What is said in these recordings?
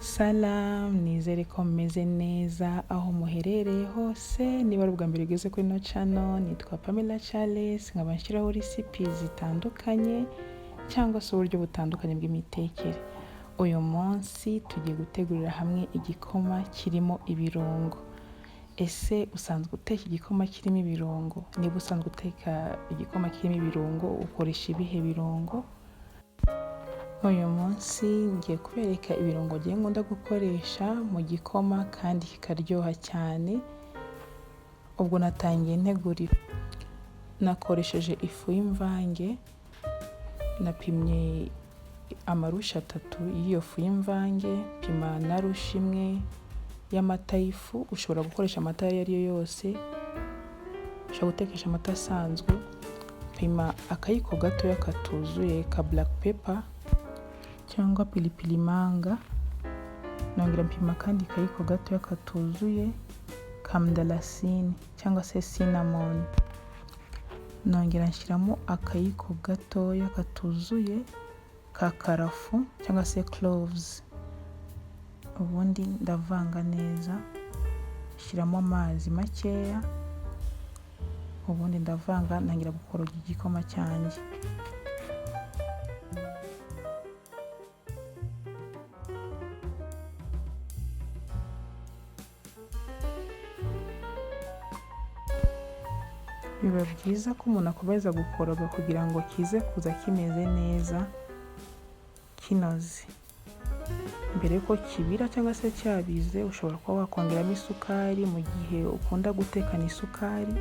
Salam, nizere ko mumeze neza aho muherereye hose. Niba ari ubwa mbere ugeze kuri ino channel, nitwa Pamela Charles, nkaba nshyiraho recipe zitandukanye cyangwa se uburyo butandukanye bw'imitekere. Uyu munsi tugiye gutegurira hamwe igikoma kirimo ibirungo. Ese usanzwe uteka igikoma kirimo ibirungo? Niba usanzwe uteka igikoma kirimo ibirungo, ukoresha ibihe birungo? Uyu munsi ngiye kubereka ibirungo ngiye nkunda gukoresha mu gikoma kandi kikaryoha cyane. Ubwo natangiye ntegurira. Nakoresheje ifu y'imvange, napimye amarushi 3 y'iyo fu y'imvange, pima na rushi imwe y'amata y'ifu. Ushobora gukoresha amata ayo ari yo yose, ushobora gutekesha amata asanzwe. Pima akayiko gatoya katuzuye ka black pepper cyangwa pilipili manga. Nongera mpima kandi kayiko gatoya katuzuye ka mdalasini cyangwa se cinnamon. Nongera nshyiramo akayiko gatoya katuzuye ka karafu cyangwa se cloves. Ubundi ndavanga neza, shyiramo amazi makeya, ubundi ndavanga ntangira gukoroga igikoma cyanjye. Biba byiza ko umuntu akomeza gukoroga kugira ngo kize kuza kimeze neza, kinoze. Mbere yuko kibira cyangwa se cyabize, ushobora kuba wakongeramo isukari mu gihe ukunda gutekana isukari.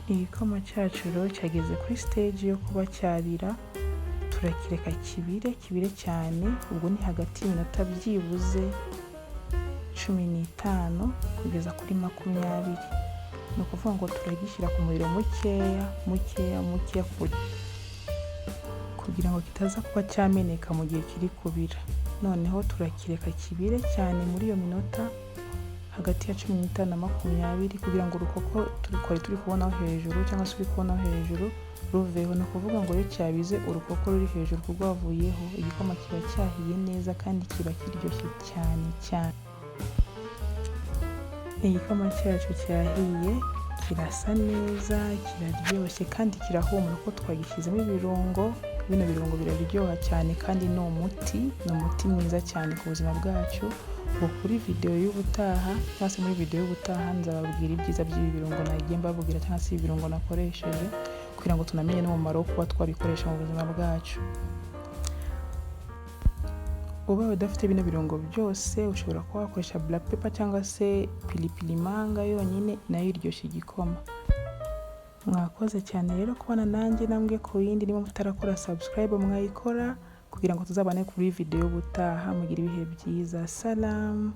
Igikoma cyacu rero cyageze kuri stage yo kuba cyabira. Turakireka kibire cyane. Ubwo ni hagati y'iminota byibuze 15 kugeza kuri 20. Ni ukuvuga ngo turagishyira ku muriro mukeya kugira ngo kitaza kuba cyameneka mu gihe kiri kubira. Noneho turakireka kibire cyane muri iyo minota hagati ya 15 na 20 kugira ngo urukoko turi kubonaho hejuru cyangwa se uri kubonaho hejuru ruveho. Ni ukuvuga ngo iyo cyabize urukoko ruri hejuru rwavuyeho, igikoma kiba cyahiye neza kandi kiba kiryoshye cyane. Igikoma cyacu cyahiye, kirasa neza, kiraryoshye kandi kirahumura ko twagishyizemo ibirungo. Bino birungo biraryoha cyane kandi ni umuti mwiza cyane ku buzima bwacu. Ubu kuri video y'ubutaha cyangwa se muri video y'ubutaha nzababwira ibyiza by'ibi birungo nagiye mbabwira cyangwa se ibirungo nakoresheje kugira ngo tunamenye n'umumaro wo kuba twabikoresha mu buzima bwacu. Ubaye udafite bino birungo byose, ushobora kuba wakoresha black pepper cyangwa se pilipili manga yonyine, nayo iryoshya igikoma. Mwakoze cyane rero kubana nanjye nambwe ku yindi. Niba mutarakora subscribe mwayikora kugira ngo tuzabane kuri video y'ubutaha. Mugira ibihe byiza. Salam.